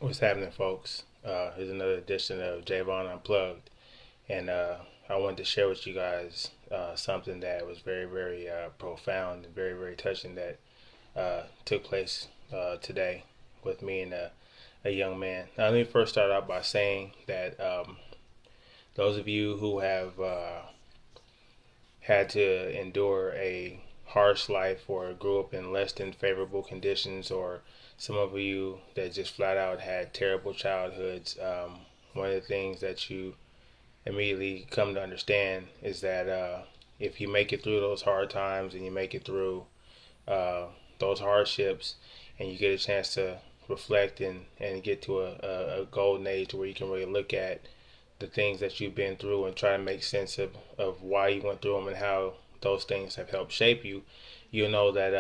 What's happening, folks? Here's another edition of Javon Unplugged, and I wanted to share with you guys something that was very, very profound and very, very touching that took place today with me and a young man. Now, let me first start out by saying that those of you who have had to endure a harsh life or grew up in less than favorable conditions, or some of you that just flat out had terrible childhoods, one of the things that you immediately come to understand is that if you make it through those hard times and you make it through uh, those hardships and you get a chance to reflect and get to a golden age where you can really look at the things that you've been through and try to make sense of why you went through them and how those things have helped shape you, you'll know that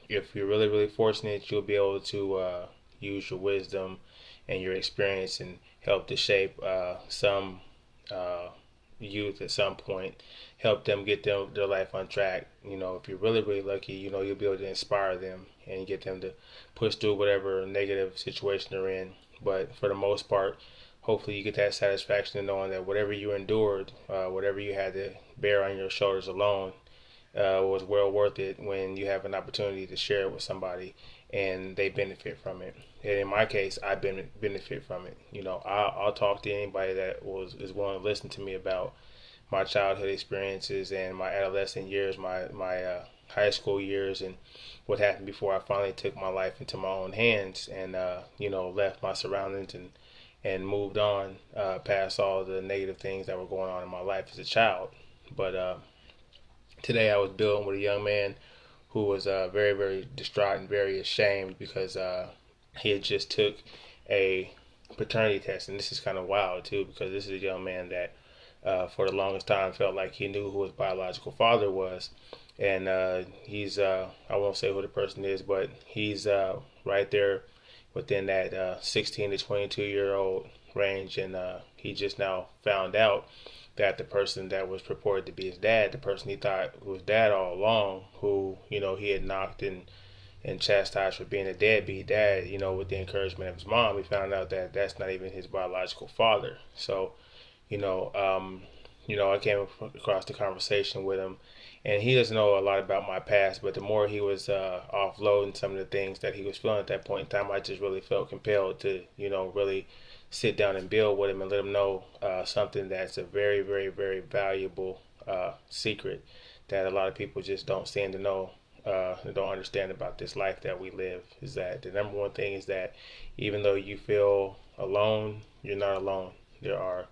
if you're really, really fortunate, you'll be able to use your wisdom and your experience and help to shape some uh, youth at some point, help them get their life on track. If you're really, really lucky, you'll be able to inspire them and get them to push through whatever negative situation they're in. But for the most part, hopefully you get that satisfaction of knowing that whatever you endured, whatever you had to bear on your shoulders alone, was well worth it when you have an opportunity to share it with somebody and they benefit from it. And in my case, I benefit from it. I'll talk to anybody that is willing to listen to me about my childhood experiences and my adolescent years, my high school years, and what happened before I finally took my life into my own hands and left my surroundings and moved on past all the negative things that were going on in my life as a child. But today I was building with a young man who was very, very distraught and very ashamed because he had just took a paternity test, and this is kind of wild too because this is a young man that for the longest time felt like he knew who his biological father was, and he's I won't say who the person is, but he's right there within that 16 to 22-year old range, and he just now found out that the person that was purported to be his dad, the person he thought was dad all along, who he had knocked and chastised for being a deadbeat dad, with the encouragement of his mom, he found out that that's not even his biological father. So, you know, um, I came across the conversation with him, and he doesn't know a lot about my past. But the more he was offloading some of the things that he was feeling at that point in time, I just really felt compelled to, really sit down and build with him and let him know something that's a very, very, very valuable secret that a lot of people just don't seem to know and don't understand about this life that we live. Is that the number one thing is that even though you feel alone, you're not alone. There are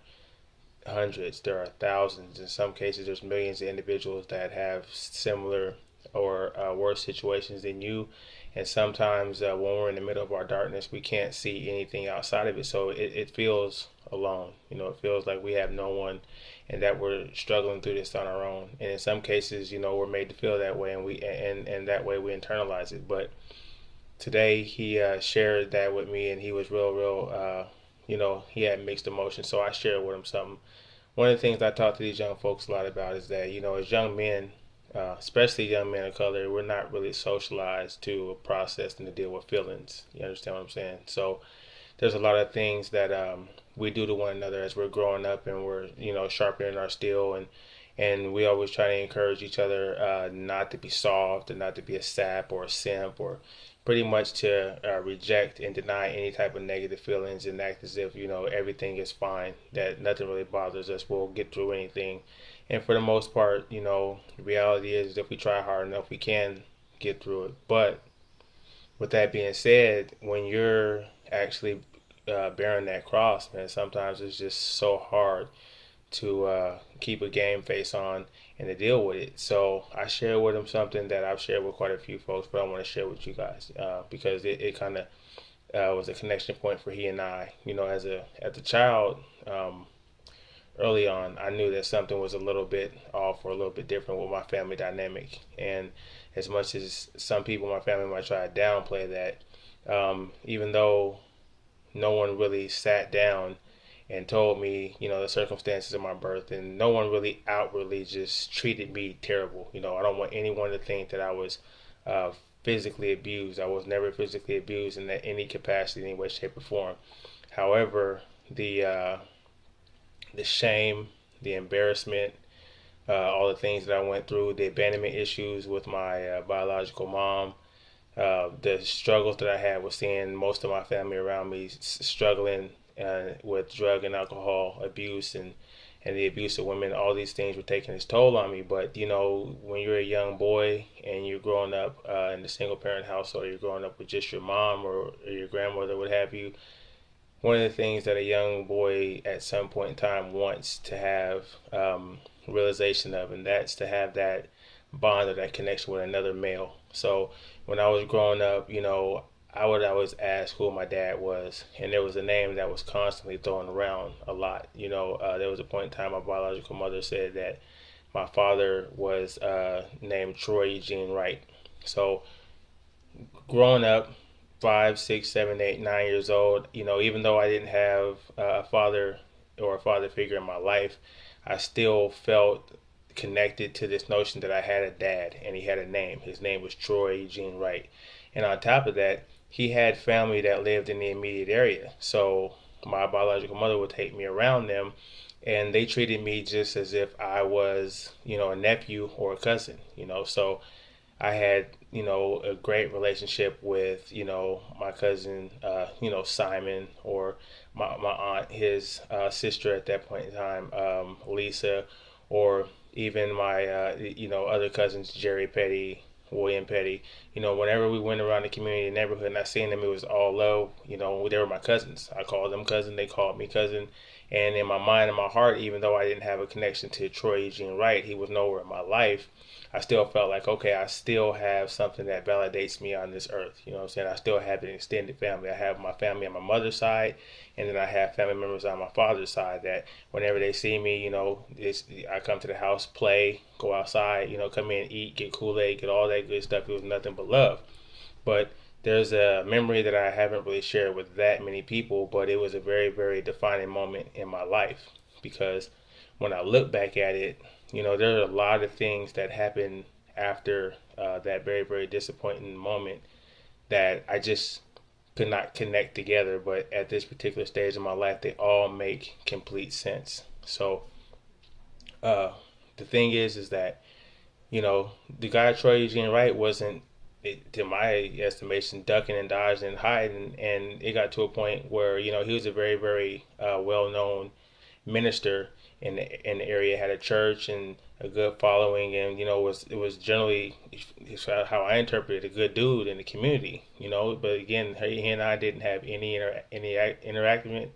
hundreds, there are thousands, in some cases, there's millions of individuals that have similar or worse situations than you. And sometimes when we're in the middle of our darkness, we can't see anything outside of it. So it feels alone. It feels like we have no one and that we're struggling through this on our own. And in some cases, we're made to feel that way, and and that way we internalize it. But today he shared that with me, and he was real, he had mixed emotions. So I shared with him something. One of the things I talk to these young folks a lot about is that, as young men, especially young men of color, we're not really socialized to process and to deal with feelings. You understand what I'm saying? So there's a lot of things that we do to one another as we're growing up and we're, sharpening our steel, and we always try to encourage each other not to be soft and not to be a sap or a simp, or pretty much to reject and deny any type of negative feelings and act as if everything is fine, that nothing really bothers us, we'll get through anything. And for the most part, the reality is if we try hard enough, we can get through it. But with that being said, when you're actually bearing that cross, man, sometimes it's just so hard to keep a game face on and to deal with it. So I shared with him something that I've shared with quite a few folks, but I want to share with you guys because it kind of was a connection point for he and I. As a child, early on, I knew that something was a little bit off or a little bit different with my family dynamic. And as much as some people in my family might try to downplay that, even though no one really sat down and told me, the circumstances of my birth, and no one really outwardly just treated me terrible. I don't want anyone to think that I was uh, physically abused. I was never physically abused in any capacity, any way, shape, or form. However, the shame, the embarrassment, all the things that I went through, the abandonment issues with my biological mom, the struggles that I had with seeing most of my family around me struggling with drug and alcohol abuse and the abuse of women, all these things were taking its toll on me. But when you're a young boy and you're growing up in a single parent household, or you're growing up with just your mom or your grandmother, what have you, one of the things that a young boy at some point in time wants to have realization of, and that's to have that bond or that connection with another male. So when I was growing up, I would always ask who my dad was, and there was a name that was constantly thrown around a lot. There was a point in time my biological mother said that my father was named Troy Eugene Wright. So growing up, 5, 6, 7, 8, 9 years old, even though I didn't have a father or a father figure in my life, I still felt connected to this notion that I had a dad and he had a name. His name was Troy Eugene Wright. And on top of that, he had family that lived in the immediate area. So my biological mother would take me around them, and they treated me just as if I was, a nephew or a cousin. So I had, a great relationship with, my cousin, Simon, or my aunt, his sister at that point in time, Lisa, or even my, other cousins, Jerry Petty, William Petty. Whenever we went around the community and neighborhood and I seen them, it was all love. They were my cousins. I called them cousin. They called me cousin. And in my mind and my heart, even though I didn't have a connection to Troy Eugene Wright, he was nowhere in my life, I still felt like, okay, I still have something that validates me on this earth. You know what I'm saying? I still have an extended family. I have my family on my mother's side, and then I have family members on my father's side that whenever they see me, I come to the house, play, go outside, come in, eat, get Kool-Aid, get all that good stuff. It was nothing but love. But there's a memory that I haven't really shared with that many people, but it was a very, very defining moment in my life, because when I look back at it, there are a lot of things that happened after that very, very disappointing moment that I just could not connect together. But at this particular stage of my life, they all make complete sense. So the thing is that, the guy Troy Eugene Wright wasn't, to my estimation, ducking and dodging and hiding. And it got to a point where, he was a very, very well-known minister in the area, had a church and a good following, and it was generally, how I interpret it, a good dude in the community. But again, he and I didn't have any interaction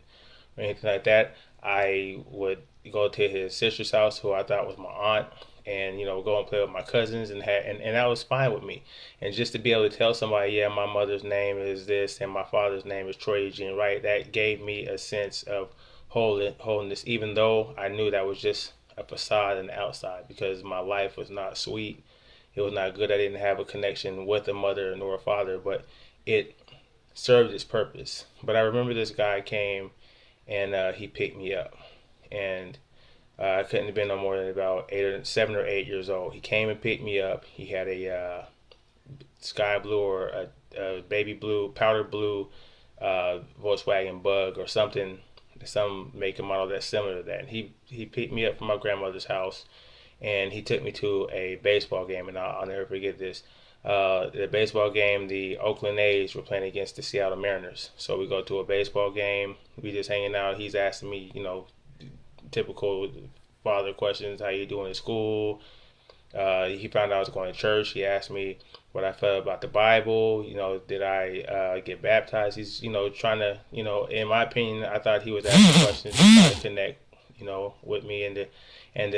or anything like that. I would go to his sister's house, who I thought was my aunt, and go and play with my cousins, and that was fine with me. And just to be able to tell somebody, yeah, my mother's name is this and my father's name is Troy Eugene Wright, that gave me a sense of holding this, even though I knew that was just a facade on the outside, because my life was not sweet. It was not good. I didn't have a connection with a mother nor a father, but it served its purpose. But I remember this guy came and he picked me up, and I couldn't have been no more than about 7 or 8 years old. He came and picked me up. He had a sky blue or a baby blue, powder blue Volkswagen Bug or something, some make and model that's similar to that. And he picked me up from my grandmother's house, and he took me to a baseball game, and I'll never forget this. The baseball game, the Oakland A's were playing against the Seattle Mariners. So we go to a baseball game. We just hanging out. He's asking me, typical father questions. How you doing in school? He found out I was going to church. He asked me what I felt about the Bible. Did I get baptized? He's, trying to, in my opinion, I thought he was asking questions to try to connect, with me and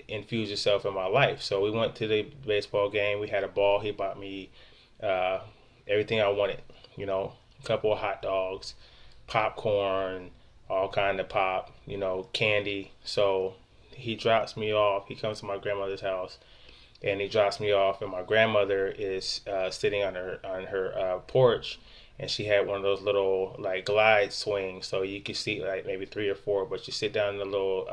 infuse himself in my life. So we went to the baseball game. We had a ball. He bought me everything I wanted, a couple of hot dogs, popcorn, all kind of pop, candy. So he drops me off. He comes to my grandmother's house, and he drops me off, and my grandmother is sitting on her porch, and she had one of those little like glide swings, so you could see like maybe 3 or 4, but you sit down in a little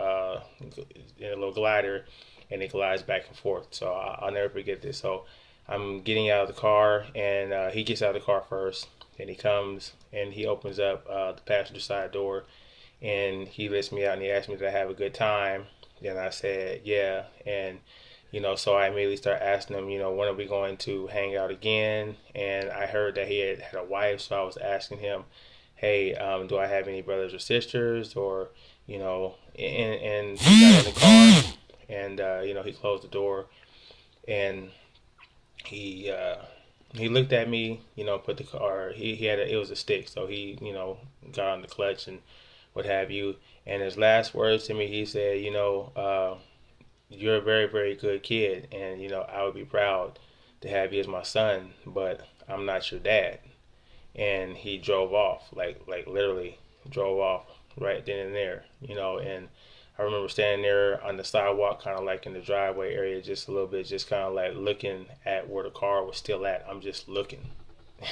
glider, and it glides back and forth. So I'll never forget this. So I'm getting out of the car, and he gets out of the car first. And he comes and he opens up the passenger side door, and he lets me out and he asked me, did I have a good time? And I said, yeah. And so I immediately start asking him, when are we going to hang out again? And I heard that he had a wife, so I was asking him, hey, do I have any brothers or sisters? Or, and he got in the car, and he closed the door, and he he looked at me, put the car. He had it was a stick, so he got on the clutch and what have you. And his last words to me, he said, you're a very, very good kid, and I would be proud to have you as my son, but I'm not your dad. And he drove off, like literally drove off right then and there, and I remember standing there on the sidewalk, kind of like in the driveway area, just a little bit, just kind of like looking at where the car was still at. I'm just looking,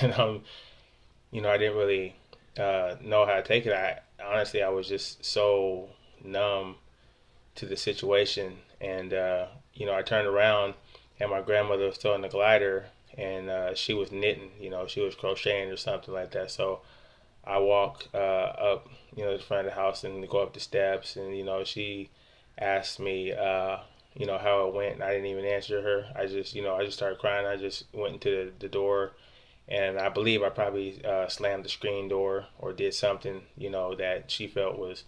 and I didn't really know how to take it. I was just so numb to the situation, and I turned around, and my grandmother was still in the glider, and she was knitting. She was crocheting or something like that. So I walk up, to the front of the house and go up the steps, and she asked me, how it went, and I didn't even answer her. I just started crying. I just went into the door, and I believe I probably slammed the screen door or did something, that she felt was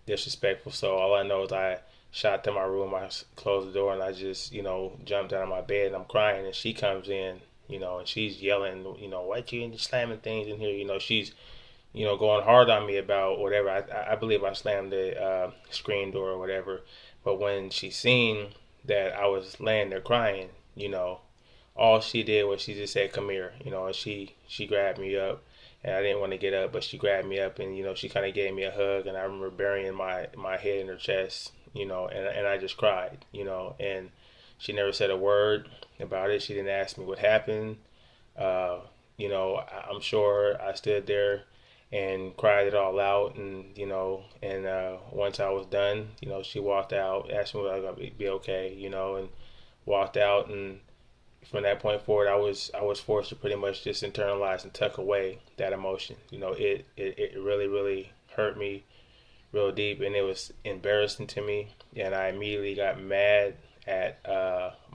disrespectful. So all I know is I shot to my room, I closed the door, and I just, jumped out of my bed, and I'm crying, and she comes in, and she's yelling, what you slamming things in here, she's going hard on me about whatever. I believe I slammed the screen door or whatever. But when she seen that I was laying there crying, all she did was she just said, come here, and she grabbed me up. And I didn't want to get up, but she grabbed me up, and, she kind of gave me a hug. And I remember burying my head in her chest, and I just cried, and she never said a word about it. She didn't ask me what happened. I'm sure I stood there and cried it all out, and once I was done, she walked out, asked me if I was gonna be okay, and walked out. And from that point forward, I was forced to pretty much just internalize and tuck away that emotion. It really, really hurt me real deep, and it was embarrassing to me, and I immediately got mad at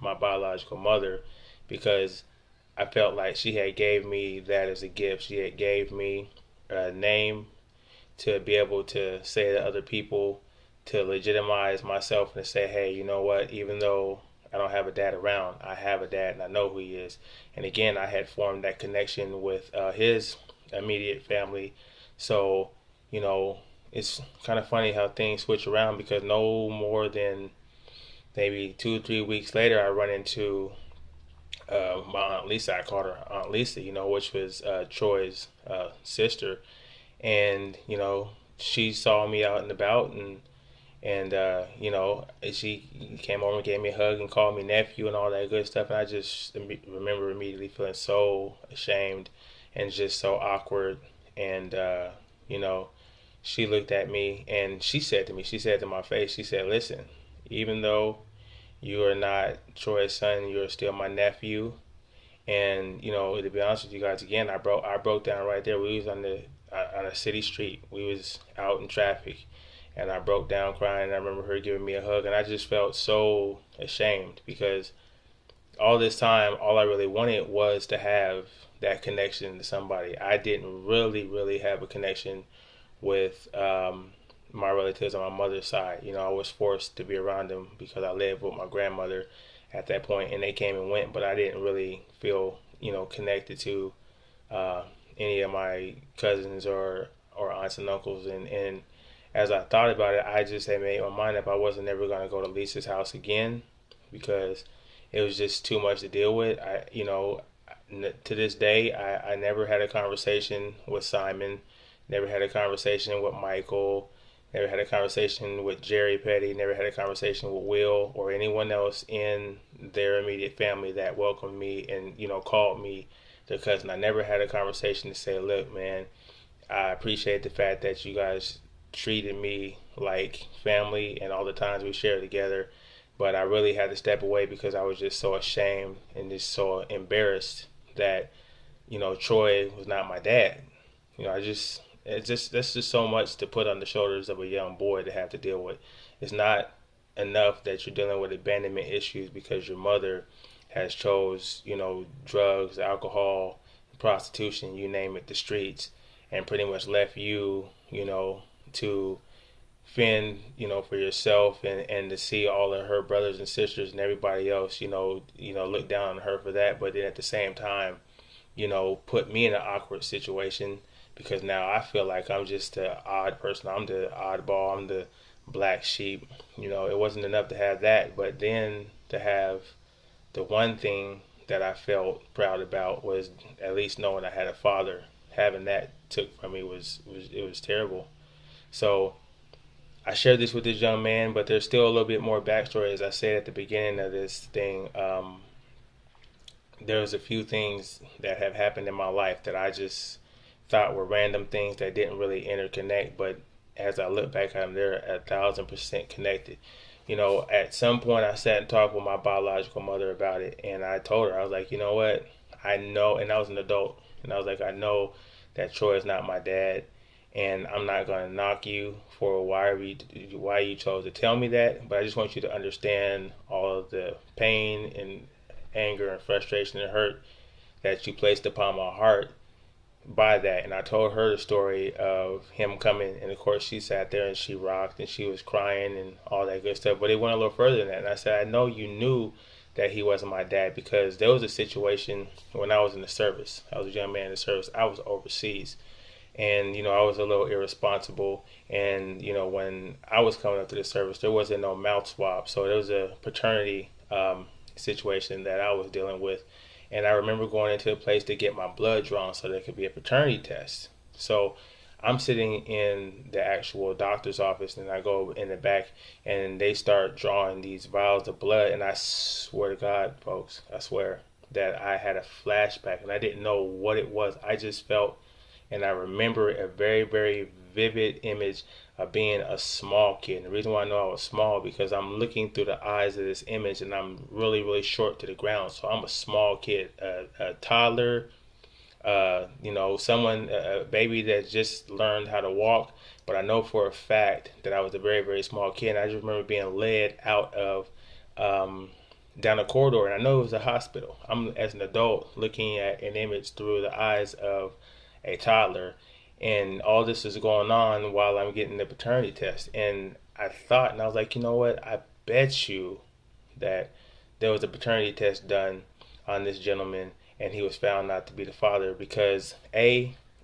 my biological mother, because I felt like she had gave me that as a gift. She had gave me a name to be able to say to other people, to legitimize myself and to say, hey, you know what, even though I don't have a dad around, I have a dad and I know who he is. And again, I had formed that connection with his immediate family. So, it's kind of funny how things switch around, because no more than maybe 2 or 3 weeks later, I run into my Aunt Lisa. I called her Aunt Lisa, which was Troy's sister. And, she saw me out and about, and she came over and gave me a hug and called me nephew and all that good stuff. And I just remember immediately feeling so ashamed and just so awkward. And, she looked at me and she said to my face, she said, listen, even though you are not Troy's son, you are still my nephew. And to be honest with you guys, again, I broke down right there. We was on a city street. We was out in traffic, and I broke down crying. And I remember her giving me a hug, and I just felt so ashamed, because all this time, all I really wanted was to have that connection to somebody. I didn't really, really have a connection with my relatives on my mother's side. I was forced to be around them because I lived with my grandmother at that point, and they came and went, but I didn't really feel, connected to any of my cousins or aunts and uncles. And as I thought about it, I just had made my mind up I wasn't ever going to go to Lisa's house again, because it was just too much to deal with. To this day, I never had a conversation with Simon, never had a conversation with Michael, never had a conversation with Jerry Petty, never had a conversation with Will or anyone else in their immediate family that welcomed me and, called me their cousin. I never had a conversation to say, look, man, I appreciate the fact that you guys treated me like family and all the times we shared together. but I really had to step away because I was just so ashamed and just so embarrassed that, Troy was not my dad. That's just so much to put on the shoulders of a young boy to have to deal with. It's not enough that you're dealing with abandonment issues because your mother has chose, drugs, alcohol, prostitution, you name it, the streets, and pretty much left you, to fend, for yourself and to see all of her brothers and sisters and everybody else, look down on her for that. But then at the same time, put me in an awkward situation because now I feel like I'm just the odd person. I'm the oddball. I'm the black sheep. It wasn't enough to have that, but then to have the one thing that I felt proud about was at least knowing I had a father. Having that took from me was terrible. So I shared this with this young man, but there's still a little bit more backstory. As I said at the beginning of this thing, there's a few things that have happened in my life that I just thought were random things that didn't really interconnect, but as I look back at them, they're 1,000% connected. At some point I sat and talked with my biological mother about it, and I told her, I was like, you know what, I know, and I was an adult, and I was like, I know that Troy is not my dad, and I'm not going to knock you for why you chose to tell me that, but I just want you to understand all of the pain and anger and frustration and hurt that you placed upon my heart by that. And I told her the story of him coming, and of course she sat there and she rocked and she was crying and all that good stuff, but it went a little further than that. And I said, I know you knew that he wasn't my dad because there was a situation when I was in the service. I was a young man in the service. I was overseas, and I was a little irresponsible, and when I was coming up to the service there wasn't no mouth swab, so there was a paternity situation that I was dealing with. And I remember going into a place to get my blood drawn so there could be a paternity test. So I'm sitting in the actual doctor's office, and I go in the back and they start drawing these vials of blood. And I swear to God, folks, I swear that I had a flashback and I didn't know what it was. I just felt, and I remember a very, very vivid image of being a small kid. And the reason why I know I was small because I'm looking through the eyes of this image and I'm really, really short to the ground. So I'm a small kid, a toddler, someone, a baby that just learned how to walk. But I know for a fact that I was a very, very small kid. And I just remember being led out of down a corridor, and I know it was a hospital. I'm, as an adult, looking at an image through the eyes of a toddler, and all this is going on while I'm getting the paternity test. And I thought, and I was like, you know what? I bet you that there was a paternity test done on this gentleman, and he was found not to be the father because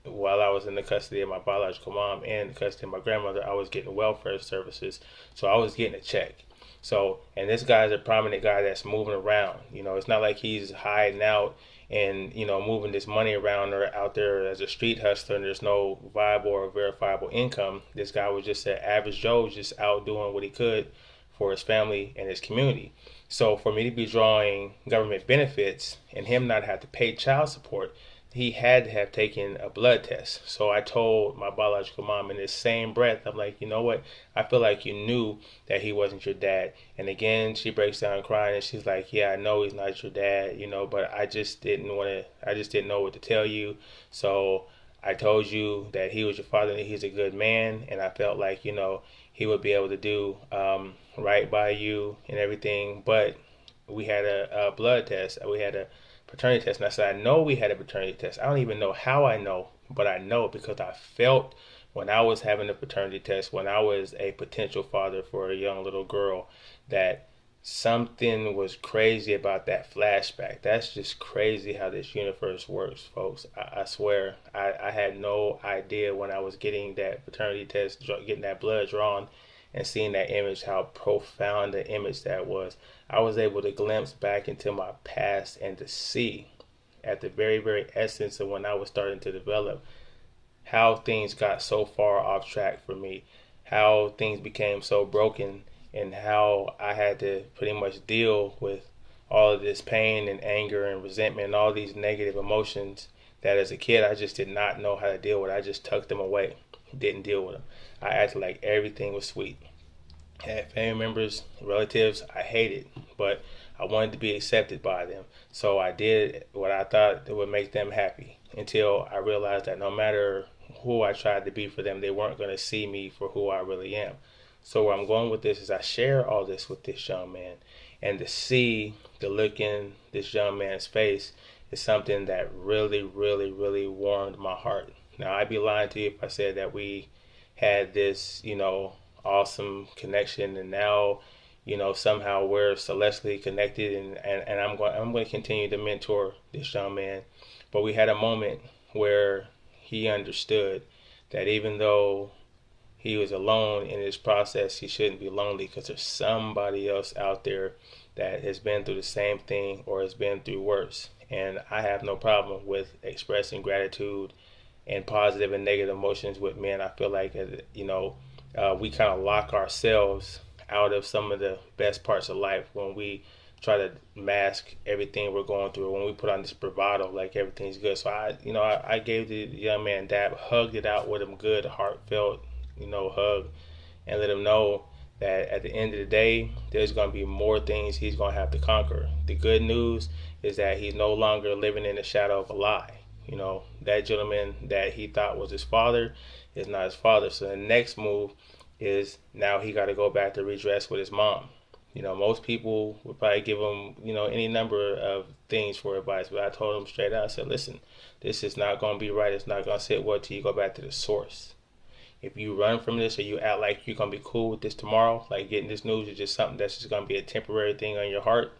while I was in the custody of my biological mom and the custody of my grandmother, I was getting welfare services, so I was getting a check. So, and this guy's a prominent guy that's moving around. It's not like he's hiding out and moving this money around or out there as a street hustler and there's no viable or verifiable income. This guy was just an average Joe, just out doing what he could for his family and his community. So for me to be drawing government benefits and him not have to pay child support, he had to have taken a blood test. So I told my biological mom in the same breath, I'm like, you know what? I feel like you knew that he wasn't your dad. And again, she breaks down crying and she's like, yeah, I know he's not your dad, but I just didn't know what to tell you. So I told you that he was your father and he's a good man. And I felt like, he would be able to do right by you and everything. But we had a blood test. We had a paternity test. And I said, I know we had a paternity test. I don't even know how I know, but I know because I felt when I was having a paternity test, when I was a potential father for a young little girl, that something was crazy about that flashback. That's just crazy how this universe works, folks. I swear, I had no idea when I was getting that paternity test, getting that blood drawn, and seeing that image, how profound the image that was. I was able to glimpse back into my past and to see at the very, very essence of when I was starting to develop how things got so far off track for me, how things became so broken, and how I had to pretty much deal with all of this pain and anger and resentment and all these negative emotions that as a kid I just did not know how to deal with. I just tucked them away, didn't deal with them. I acted like everything was sweet. had family members, relatives I hated, but I wanted to be accepted by them. So I did what I thought would make them happy until I realized that no matter who I tried to be for them, they weren't going to see me for who I really am. So where I'm going with this is I share all this with this young man, and to see the look in this young man's face is something that really, really, really warmed my heart. Now, I'd be lying to you if I said that we had this, awesome connection, and now, somehow we're celestially connected, and I'm going to continue to mentor this young man. But we had a moment where he understood that even though he was alone in this process, he shouldn't be lonely because there's somebody else out there that has been through the same thing or has been through worse. And I have no problem with expressing gratitude and positive and negative emotions with men. I feel like, we kind of lock ourselves out of some of the best parts of life when we try to mask everything we're going through, when we put on this bravado like everything's good. So I gave the young man dab, hugged it out with him good, heartfelt, hug, and let him know that at the end of the day, there's going to be more things he's going to have to conquer. The good news is that he's no longer living in the shadow of a lie. That gentleman that he thought was his father is not his father. So the next move is now he got to go back to redress with his mom. Most people would probably give him, any number of things for advice, but I told him straight out, I said, listen, this is not going to be right. It's not going to sit well till you go back to the source. If you run from this or you act like you're going to be cool with this tomorrow, like getting this news is just something that's just going to be a temporary thing on your heart,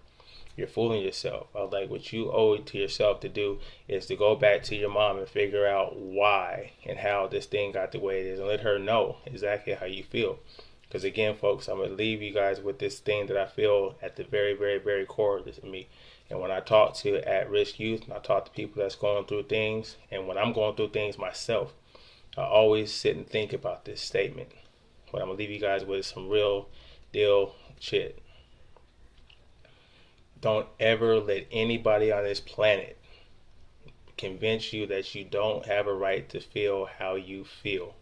you're fooling yourself. I was like, what you owe it to yourself to do is to go back to your mom and figure out why and how this thing got the way it is and let her know exactly how you feel. Because again, folks, I'm going to leave you guys with this thing that I feel at the very, very, very core of this in me. And when I talk to at-risk youth, and I talk to people that's going through things, and when I'm going through things myself, I always sit and think about this statement. But I'm going to leave you guys with some real deal shit. Don't ever let anybody on this planet convince you that you don't have a right to feel how you feel.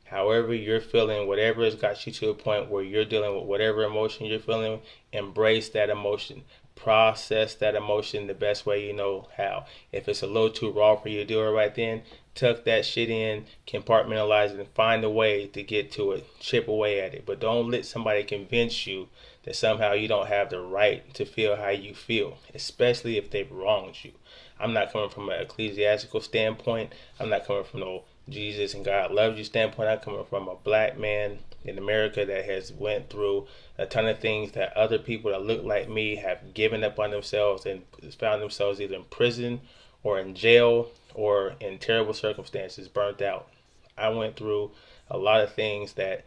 However you're feeling, whatever has got you to a point where you're dealing with whatever emotion you're feeling, embrace that emotion. Process that emotion the best way you know how. If it's a little too raw for you to do it right then, tuck that shit in, compartmentalize it, and find a way to get to it. Chip away at it. But don't let somebody convince you that somehow you don't have the right to feel how you feel, especially if they've wronged you. I'm not coming from an ecclesiastical standpoint. I'm not coming from no Jesus and God loves you standpoint. I'm coming from a black man in America that has went through a ton of things that other people that look like me have given up on themselves and found themselves either in prison or in jail or in terrible circumstances, burnt out. I went through a lot of things that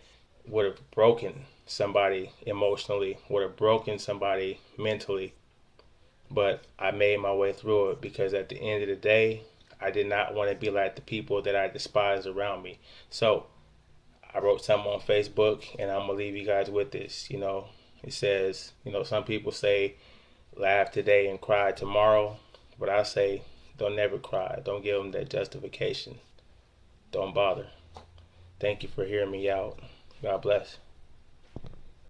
would have broken somebody emotionally, would have broken somebody mentally, but I made my way through it because at the end of the day, I did not want to be like the people that I despised around me. So I wrote something on Facebook, and I'm going to leave you guys with this. It says, some people say laugh today and cry tomorrow, but I say don't never cry. Don't give them that justification. Don't bother. Thank you for hearing me out. God bless.